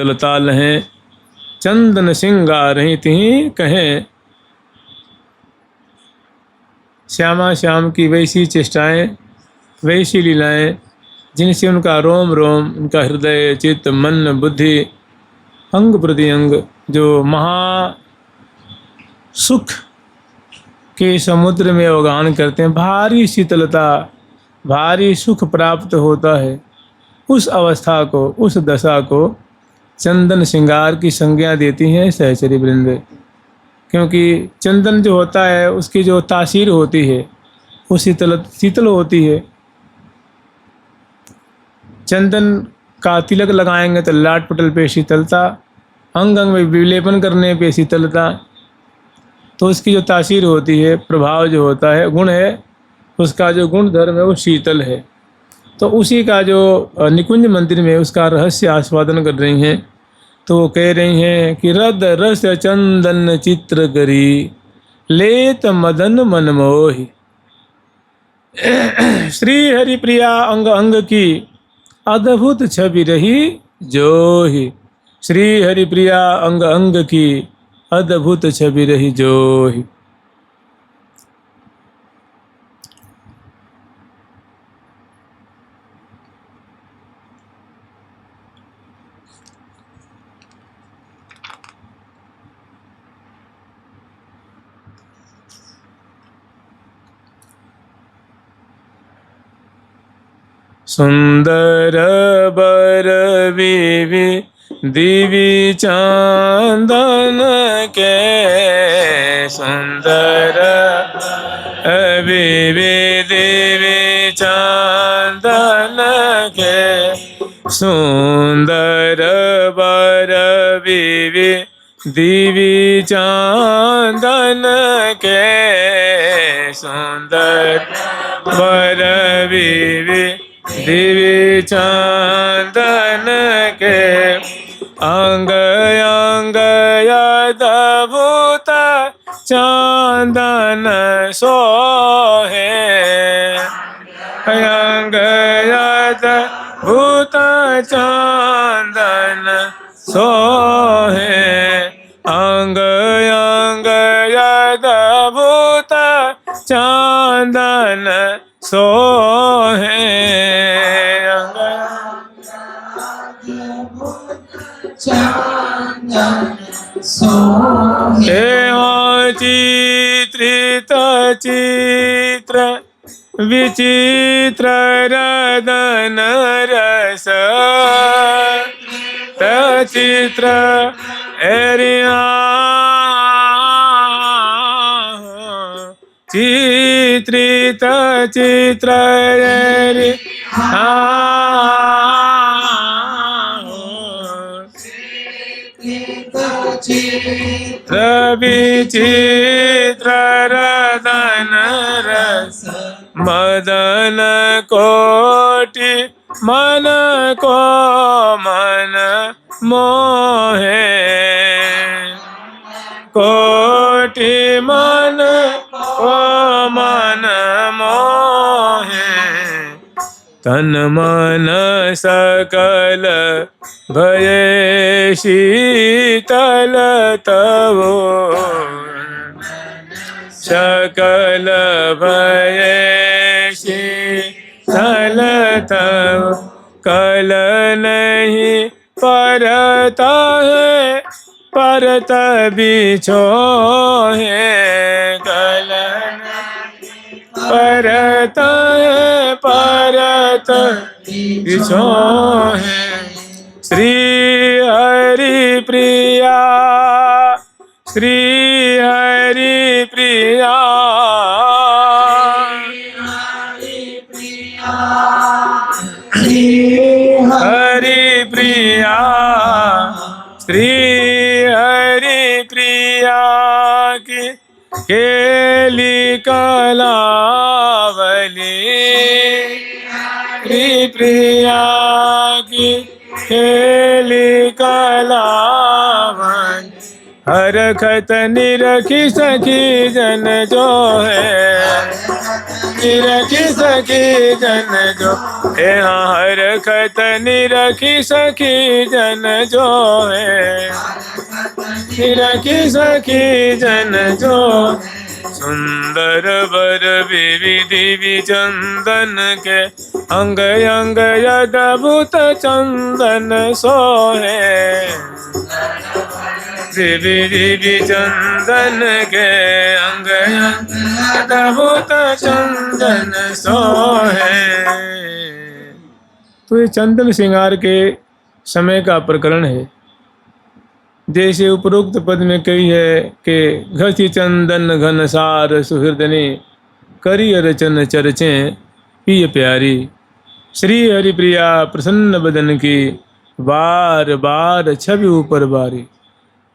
शीतलता लहें, चंदन श्रृंगार ही तिहीं कहें। श्यामा श्याम की वैसी चेष्टाएं, वैसी लीलाएं जिनसे उनका रोम रोम, उनका हृदय, चित्त, मन, बुद्धि, अंग प्रति अंग जो महा सुख के समुद्र में अवगाहन करते हैं, भारी शीतलता, भारी सुख प्राप्त होता है। उस अवस्था को, उस दशा को चंदन श्रृंगार की संज्ञा देती हैं सहचरी वृंद। क्योंकि चंदन जो होता है उसकी जो तासीर होती है वो शीतल होती है। चंदन का तिलक लगाएंगे तो लाट पटल पे शीतलता, अंग अंग में विलेपन करने पे शीतलता। तो उसकी जो तासीर होती है, प्रभाव जो होता है, गुण है, उसका जो गुण धर्म है वो शीतल है। तो उसी का जो निकुंज मंदिर में उसका रहस्य आस्वादन कर रही हैं। तो वो कह रही हैं कि रद रस चंदन चित्र करी, लेत मदन मन मोहि। श्री हरि प्रिया अंग अंग की अद्भुत छवि रही जोहि। श्री हरि प्रिया अंग अंग की अद्भुत छवि रही जोहि। सुंदर बर विवि दिवि चांदन के, सुंदर विवि दिवि चांदन के, सुंदर बर विवि दिवि चांदन के, सुंदर बर विवि दिव्य चांदन के, अंग अंग अद्भुत चांदन सोहे, अंग अद्भुत चांदन सोहे, अंग अंग अद्भुत चांदन सोहे, चित्रित चित्र विचित्र रदन रस, चित्र एरिया चित्रित चित्र विचित्र रदन रस, मदन कोटि मन को मन मोहे, कोटि मन को मन मोहे, तन मन सकल भये शीतल तवो, सकल भये शीतल तवो, कल नहीं परता है परत बिछो है, कल परत है परत बिछो है। श्री हरि प्रिया, श्री हरि प्रिया, हरि प्रिया, श्री हरि प्रिया की केली कलावली, श्री प्रिया की खेली कलावन, हर खत निरखी सखी जन जो है, निरखी सखी सखी जन जो है, हर खत निरखी सखी जन जो है, निरखी सखी जन जो। सुंदर वर विविधि चंदन के, अंग अंग अद्भुत चंदन सोहे। विविधि चंदन के, अंग अंग अद्भुत चंदन सोहे। तो ये चंदन श्रृंगार के समय का प्रकरण है। जैसे उपरोक्त पद में कही है कि घसी चंदन घन सार सुहृदनी, करी रचन चर्चें पिय प्यारी। श्री हरिप्रिया प्रसन्न बदन की, बार बार छवि ऊपर बारी।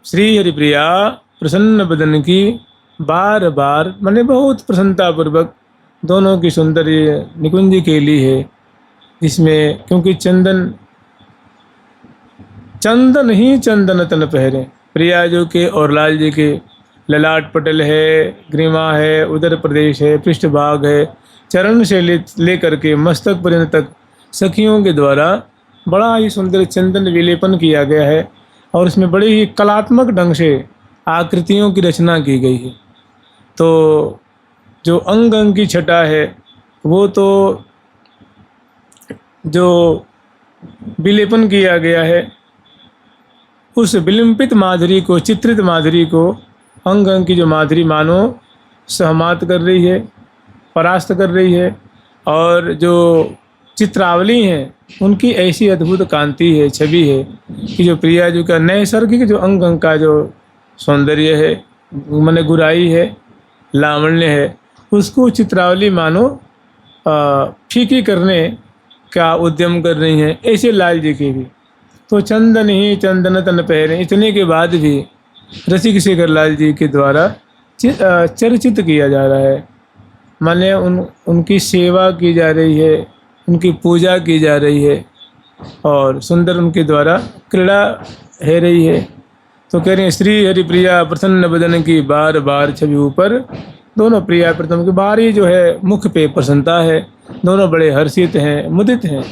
श्री हरिप्रिया प्रसन्न बदन की, बार बार माने बहुत प्रसन्नता पूर्वक दोनों की सौंदर्य निकुंज के लिए है, जिसमें क्योंकि चंदन ही चंदन तन पहरे। प्रिया जो के और लाल जी के ललाट पटल है, ग्रीमा है, उदर प्रदेश है, पृष्ठभाग है, चरण से लेकर के मस्तक पर्यंत तक सखियों के द्वारा बड़ा ही सुंदर चंदन विलेपन किया गया है और इसमें बड़े ही कलात्मक ढंग से आकृतियों की रचना की गई है। तो जो अंग अंग की छटा है वो तो जो विलेपन किया गया है उस विलिम्पित माधुरी को, चित्रित माधुरी को, अंग अंग की जो माधुरी मानो सहमात कर रही है, परास्त कर रही है। और जो चित्रावली हैं उनकी ऐसी अद्भुत कांति है, छवि है कि जो प्रिया जी का नैसर्गिक जो अंग अंग का जो सौंदर्य है, माने गुराई है, लावण्य है, उसको चित्रावली मानो फीकी करने का उद्यम कर रही हैं। ऐसे लाल जी की भी तो चंदन ही चंदन तन पहरे, इतने के बाद भी रसिक शेखर लाल जी के द्वारा चर्चित किया जा रहा है। माने उनकी सेवा की जा रही है, उनकी पूजा की जा रही है और सुंदर उनके द्वारा क्रीड़ा है रही है। तो कह रहे हैं श्री हरिप्रिया प्रसन्न बदन की, बार बार छवि ऊपर। दोनों प्रिया प्रथम के बाहर ही जो है मुख पे प्रसन्नता है, दोनों बड़े हर्षित हैं, मुदित हैं।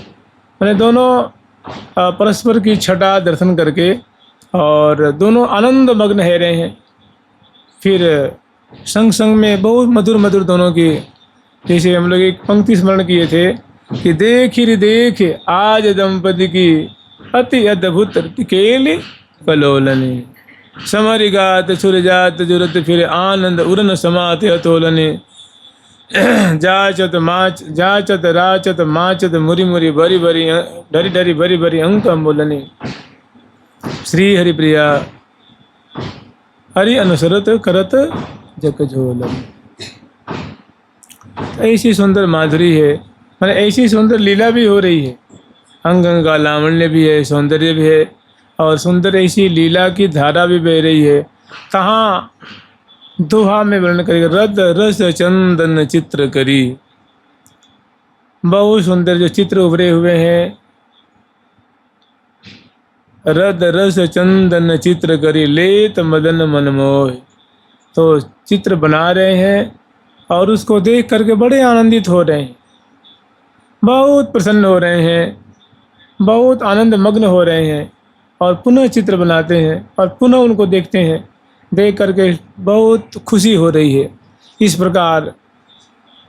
मैंने दोनों परस्पर की छटा दर्शन करके और दोनों आनंद मग्न है रहे हैं। फिर संग संग में बहुत मधुर मधुर दोनों की, जैसे हम लोग एक पंक्ति स्मरण किए थे कि देख रे देख आज दंपति की, अति अद्भुत केल कलोलनी। समर गात सुर जात जुरत, फिर आनंद उरन समात अतोलनी। जाचत राचत माचत मुरी मुरी भरी भरी डरी डरी भरी भरी अंक अम्बुलनी। श्री हरिप्रिया हरि अनुसरत करत जग झोलन। ऐसी सुंदर माधुरी है, मैंने ऐसी सुंदर लीला भी हो रही है, अंग अंग का लावण्य भी है, सौंदर्य भी है और सुंदर ऐसी लीला की धारा भी बह रही है। कहाँ दोहा में वर्णन करेगा, रद रस चंदन चित्र करी। बहुत सुंदर जो चित्र उभरे हुए हैं, रद रस चंदन चित्र करी, लेत मदन मन मोह। तो चित्र बना रहे हैं और उसको देख करके बड़े आनंदित हो रहे हैं, बहुत प्रसन्न हो रहे हैं, बहुत आनंद मग्न हो रहे हैं और पुनः चित्र बनाते हैं और पुनः उनको देखते हैं, देख करके बहुत खुशी हो रही है। इस प्रकार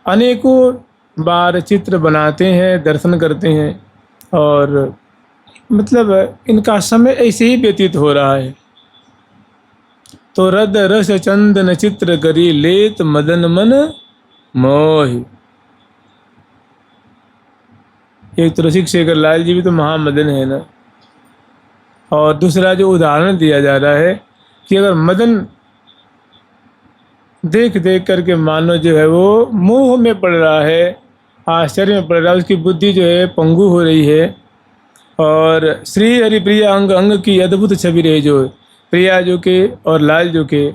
अनेकों बार चित्र बनाते हैं, दर्शन करते हैं और मतलब इनका समय ऐसे ही व्यतीत हो रहा है। तो रद रस चंदन चित्र करी, लेत मदन मन मोहि। एक तो रसिक शेखर लाल जी भी तो महामदन है ना, और दूसरा जो उदाहरण दिया जा रहा है कि अगर मदन देख देख करके मानो जो है वो मोह में पड़ रहा है, आश्चर्य में पड़ रहा है, उसकी बुद्धि जो है पंगु हो रही है। और श्री हरिप्रिया अंग अंग की अद्भुत छवि रही, जो प्रिया जो के और लाल जो के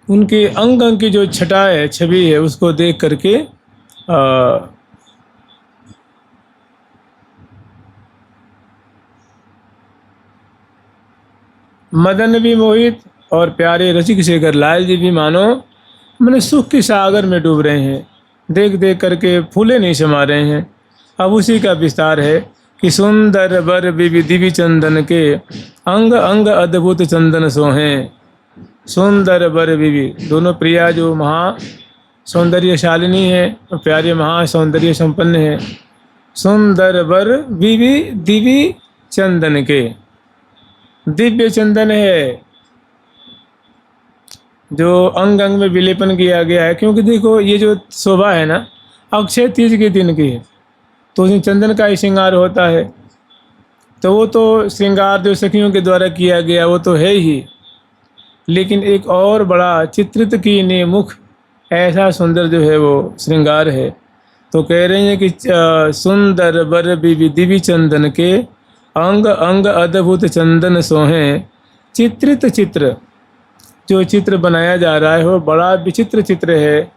उनके अंग अंग की जो छटा है, छवि है, उसको देख करके मदन भी मोहित और प्यारे रसिक शेखर लाल जी भी मानो मैंने सुख के सागर में डूब रहे हैं, देख देख करके फूले नहीं समा रहे हैं। अब उसी का विस्तार है कि सुंदर बर बिबि दिवि चंदन के अंग अंग अद्भुत चंदन सोहें। सुंदर बर बिबि दोनों प्रिया जो महा सौंदर्यशालिनी है और प्यारे महा सौंदर्य संपन्न है। सुंदर बर बिबि दिवि चंदन के, दिव्य चंदन है जो अंग अंग में विलेपन किया गया है। क्योंकि देखो ये जो शोभा है ना अक्षय तीज के दिन की है, तो उसमें चंदन का ही श्रृंगार होता है। तो वो तो श्रृंगार जो सखियों के द्वारा किया गया वो तो है ही, लेकिन एक और बड़ा चित्रित की ने मुख ऐसा सुंदर जो है वो श्रृंगार है। तो कह रहे हैं कि सुंदर बर बिबि दिवि चंदन के अंग अंग अद्भुत चंदन सोहें। चित्रित चित्र, जो चित्र बनाया जा रहा है वो बड़ा विचित्र चित्र है,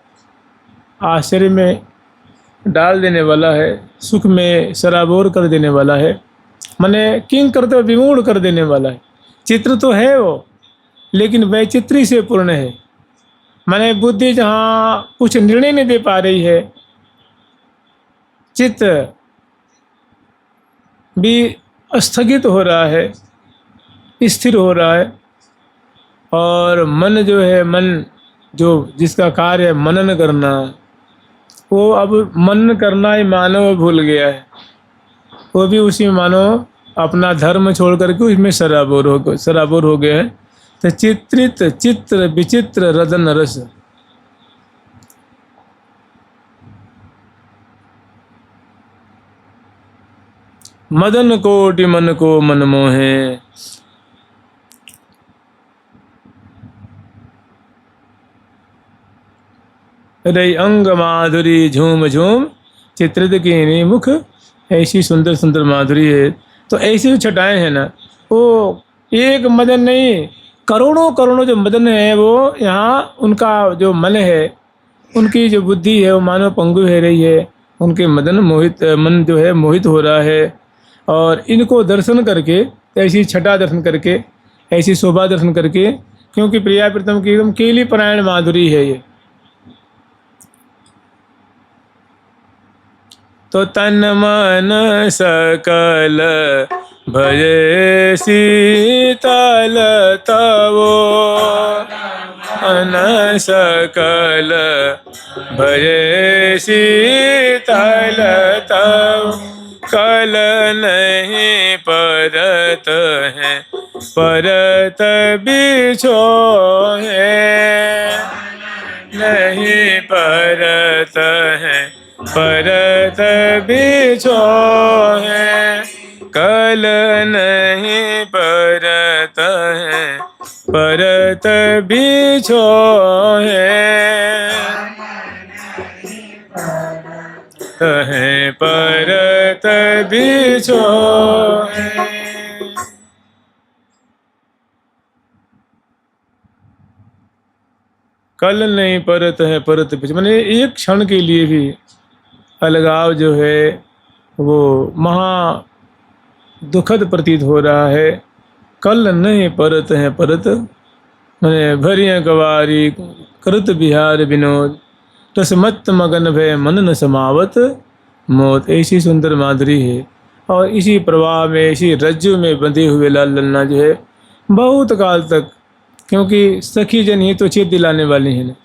आश्चर्य में डाल देने वाला है, सुख में सराबोर कर देने वाला है, माने किंग करते विमूढ़ कर देने वाला है। चित्र तो है वो, लेकिन वैचित्री से पूर्ण है। माने बुद्धि जहाँ कुछ निर्णय नहीं दे पा रही है, चित्त भी स्थगित हो रहा है, स्थिर हो रहा है। और मन जो है, मन जो जिसका कार्य है मनन करना, वो अब मनन करना ही मानव भूल गया है। वो भी उसी मानो अपना धर्म छोड़ करके उसमें सराबोर हो गए हैं। तो चित्रित चित्र विचित्र रदन रस, मदन कोटि मन को मन मोहे। रई अंग माधुरी झूम झूम चित्रित की मुख, ऐसी सुंदर सुंदर माधुरी है। तो ऐसी जो छटाएं हैं ना, वो एक मदन नहीं, करोड़ों करोड़ों जो मदन है वो यहाँ उनका जो मन है, उनकी जो बुद्धि है वो मानव पंगु है रही है। उनके मन जो है मोहित हो रहा है। और इनको दर्शन करके, ऐसी छटा दर्शन करके, ऐसी शोभा दर्शन करके, क्योंकि प्रिया प्रीतम की एकदम केली परायण माधुरी है ये। तो तन मन सकल भजे शीतल तवो, मन सकल भजे शीतल तव। कल नहीं परत है परत बिछो है, नहीं परत है परत बिछो है। कल नहीं परत है परत बिछो है, परत बिछो है। कल नहीं परत है परत बिछो, मैंने एक क्षण के लिए भी अलगाव जो है वो महा दुखद प्रतीत हो रहा है। कल नहीं परत है परत, मैंने भरिया कवारी करत बिहार विनोद, रसमत मगन भय मन न समावत मौत। ऐसी सुंदर माधुरी है। और इसी प्रवाह में, इसी रज्जु में बंधे हुए लाल लन्ना जो है बहुत काल तक, क्योंकि सखी जन ही तो चेत दिलाने वाली हैं।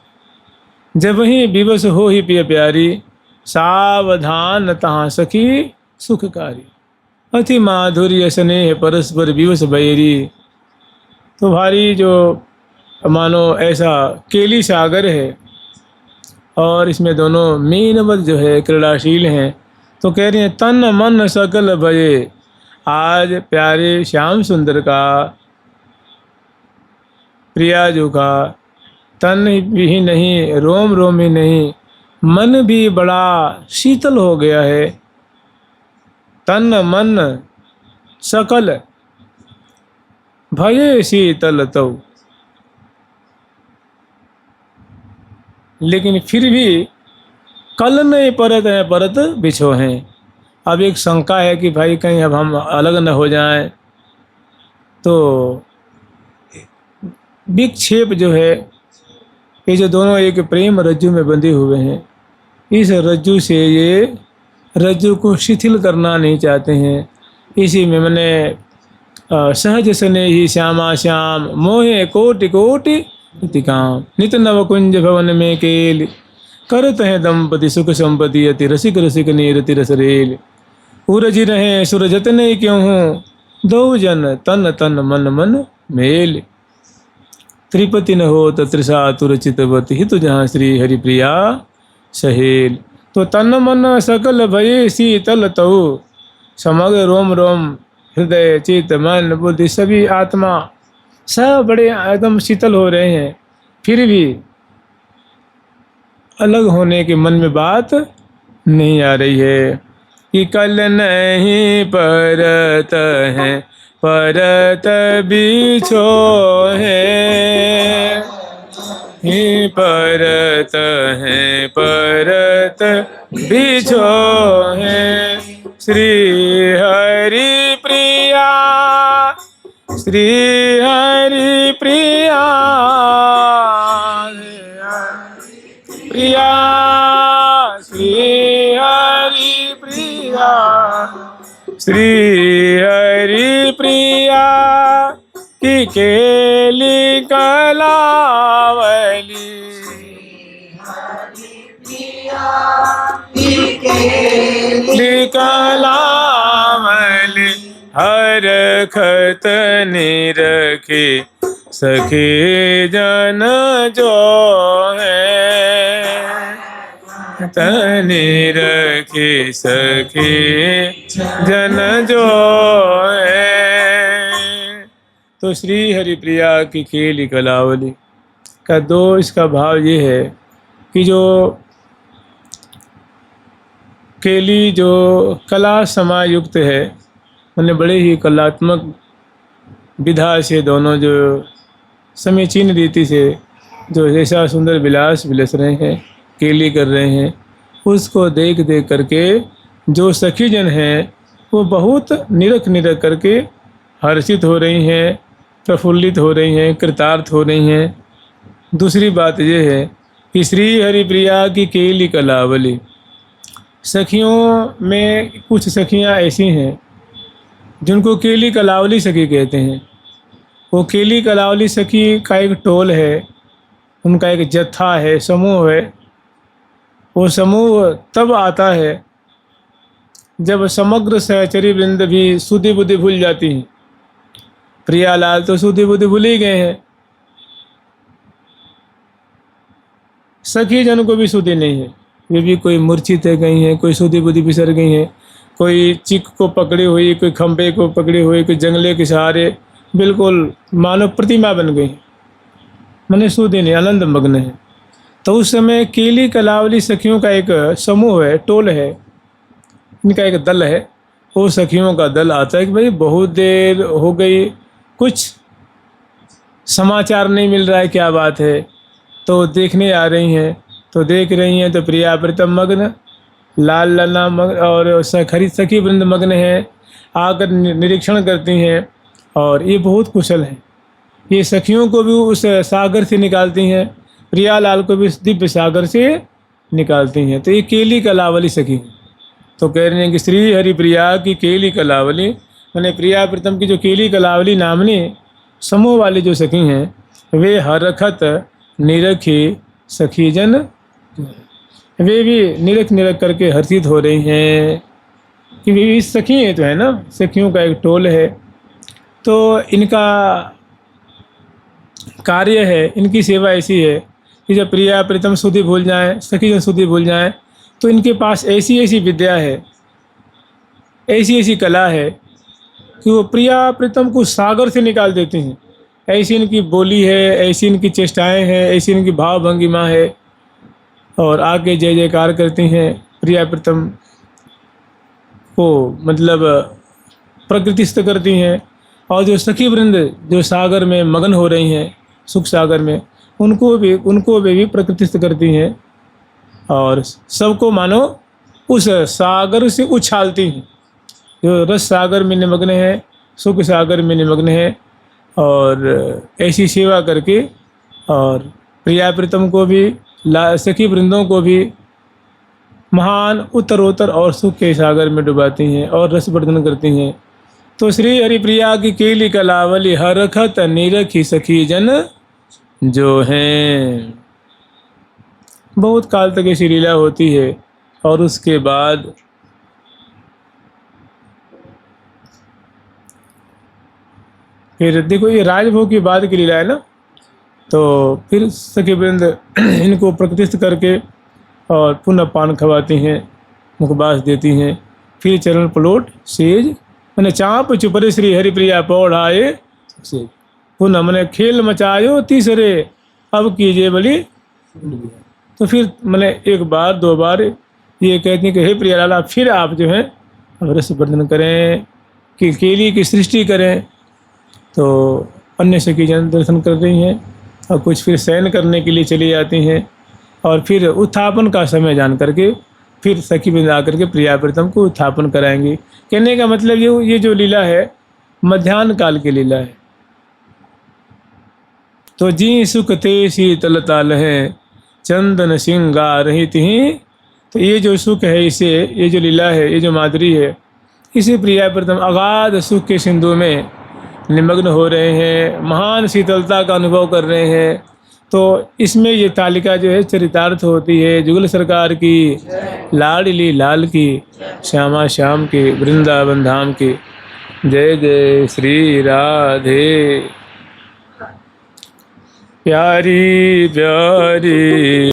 जब ही विवश हो ही पिय प्यारी, सावधान तहाँ सखी सुखकारी। अति माधुर्य स्नेह परस्पर विवश बैरी। तो भारी जो मानो ऐसा केली सागर है, और इसमें दोनों मीनवत जो है क्रीड़ाशील हैं। तो कह रही हैं तन मन सकल भये। आज प्यारे श्याम सुंदर का, प्रियाजू का तन भी नहीं, रोम रोम ही नहीं, मन भी बड़ा शीतल हो गया है। तन मन सकल भये शीतल तौ। लेकिन फिर भी कल नहीं परत है परत बिछो हैं। अब एक शंका है कि भाई कहीं अब हम अलग न हो जाएं, तो विक्षेप जो है ये जो दोनों एक प्रेम रज्जु में बंधे हुए हैं, इस रज्जु से ये रज्जु को शिथिल करना नहीं चाहते हैं। इसी में मैंने सहज सने ही श्यामा श्याम मोहे कोटि कोटि इति काम नित नव कुंज भवन में केल करत है दंपति सुख संपति अति रसिक रसिक नीरति रस रेल उरज रहे सुर जतने क्यों हूँ दो जन तन तन मन मन मेल त्रिपति न हो त्रिसा तुर चितवत हित जहाँ श्री हरिप्रिया सहेल। तो तन मन सकल भये शीतल तऊ समग्र रोम रोम हृदय चित मन बुद्धि सभी आत्मा सब बड़े एकदम शीतल हो रहे हैं, फिर भी अलग होने के मन में बात नहीं आ रही है कि कल नहीं परत है परत बिछो है परत है परत बिछो है श्री हरि प्रिया श्री हरि प्रिया प्रिया श्री हरि प्रिया श्री हरि प्रिया की केली कलावली कलावली हर खत निरखी सखी जन जो है तनि रखी सखी जन जो है। तो श्री हरिप्रिया की खेली कलावली का दो इसका भाव ये है कि जो केली जो कला समायुक्त है, उन्हें बड़े ही कलात्मक विधा से दोनों जो समीचीन रीति से जो ऐसा सुंदर विलास विलस रहे हैं, केली कर रहे हैं, उसको देख देख करके जो सखी जन हैं वो बहुत निरख निरख करके हर्षित हो रही हैं, प्रफुल्लित हो रही हैं, कृतार्थ हो रही हैं। दूसरी बात यह है कि श्री हरिप्रिया की केली कलावली, सखियों में कुछ सखियां ऐसी हैं जिनको केली कलावली सखी कहते हैं। वो केली कलावली सखी का एक टोल है, उनका एक जत्था है, समूह है। वो समूह तब आता है जब समग्र सहचरी वृंद भी सुधि बुद्धि भूल जाती हैं। प्रियालाल तो सुधि बुद्धि भूल ही गए हैं, सखी जन को भी सुधि नहीं है, वे भी कोई मूर्छित है गई हैं, कोई सुधि बुद्धि बिसर गई हैं, कोई चिक को पकड़ी हुई, कोई खंभे को पकड़ी हुई, कोई जंगले के सहारे बिल्कुल मानव प्रतिमा बन गई, मने सुधि नहीं, आनंद मग्न है। तो उस समय केली कलावली सखियों का एक समूह है, टोल है, इनका एक दल है। वो सखियों का दल आता है कि भाई बहुत देर हो गई, कुछ समाचार नहीं मिल रहा है, क्या बात है। तो देखने आ रही हैं, तो देख रही हैं तो प्रिया प्रीतम मग्न, लाल लला मग्न और सखी वृंद मग्न हैं, आकर निरीक्षण करती हैं। और ये बहुत कुशल हैं, ये सखियों को भी उस सागर से निकालती हैं, प्रियालाल को भी दिव्य सागर से निकालती हैं। तो ये केली कलावली सखी। तो कह रहे हैं कि श्री हरिप्रिया की केली कलावली, मैंने प्रिया प्रीतम की जो केली कलावली नामनी समूह वाली जो सखी हैं, वे हरखत निरखी सखी जन, वे भी निरख निरख करके हर्षित हो रही हैं कि वे भी सखी हैं, तो है ना, सखियों का एक टोल है। तो इनका कार्य है, इनकी सेवा ऐसी है कि जब प्रिया प्रीतम सुधि भूल जाएं, सखी जन सुधि भूल जाएं, तो इनके पास ऐसी ऐसी विद्या है, ऐसी ऐसी कला है कि वो प्रिया प्रीतम को सागर से निकाल देती हैं। ऐसी इनकी बोली है, ऐसी इनकी चेष्टाएं हैं, ऐसी इनकी भाव भंगिमा है, और आगे जय जयकार करती हैं प्रिया प्रीतम को, मतलब प्रकृतिस्थ करती हैं। और जो सखी वृंद जो सागर में मगन हो रही हैं, सुख सागर में, उनको भी प्रकृतिस्थ करती हैं और सबको मानो उस सागर से उछालती हैं। जो रस सागर में निमग्न है, सुख सागर में निमग्न है, और ऐसी सेवा करके और प्रिया प्रीतम को भी सखी वृंदों को भी महान उत्तरोत्तर और सुख के सागर में डुबाती हैं और रसवर्धन करती हैं। तो श्री हरिप्रिया की केली कलावली हरखत निरखी सखी जन जो हैं। बहुत काल तक ऐसी लीला होती है और उसके बाद फिर देखो ये राजभोग की बाद की लीला है ना। तो फिर सखी वृंद इनको प्रकृतिस्थ करके और पुनः पान खवाती हैं, मुखबास देती हैं। फिर चरण पलोट सेज मैंने चाँप चुपरे श्री हरिप्रिया पौढ़ाए सेज। पुनः मैंने खेल मचायो तीसरे अब कीजिए बलि। तो फिर मैंने एक बार दो बार ये कहती हैं कि हे प्रिया लाला फिर आप जो है रस वर्धन करें कि केली की सृष्टि करें। तो अन्य सखी जन दर्शन कर रही हैं और कुछ फिर शयन करने के लिए चली जाती हैं और फिर उत्थापन का समय जान करके फिर सखी वृंद आकर के प्रिया प्रीतम को उत्थापन कराएंगे। कहने का मतलब ये जो लीला है मध्याह्न काल की लीला है। तो जी सुख ते शीतल ताल है चंदन सिंगार रहित ही। तो ये जो सुख है इसे ये जो लीला है ये जो माधुरी है इसे प्रिया प्रीतम अगाध सुख के सिंधु में निमग्न हो रहे हैं, महान शीतलता का अनुभव कर रहे हैं। तो इसमें ये तालिका जो है चरितार्थ होती है जुगल सरकार की, लाडली लाल की, श्यामा श्याम की, वृंदावन धाम की। जय जय श्री राधे प्यारी प्यारी।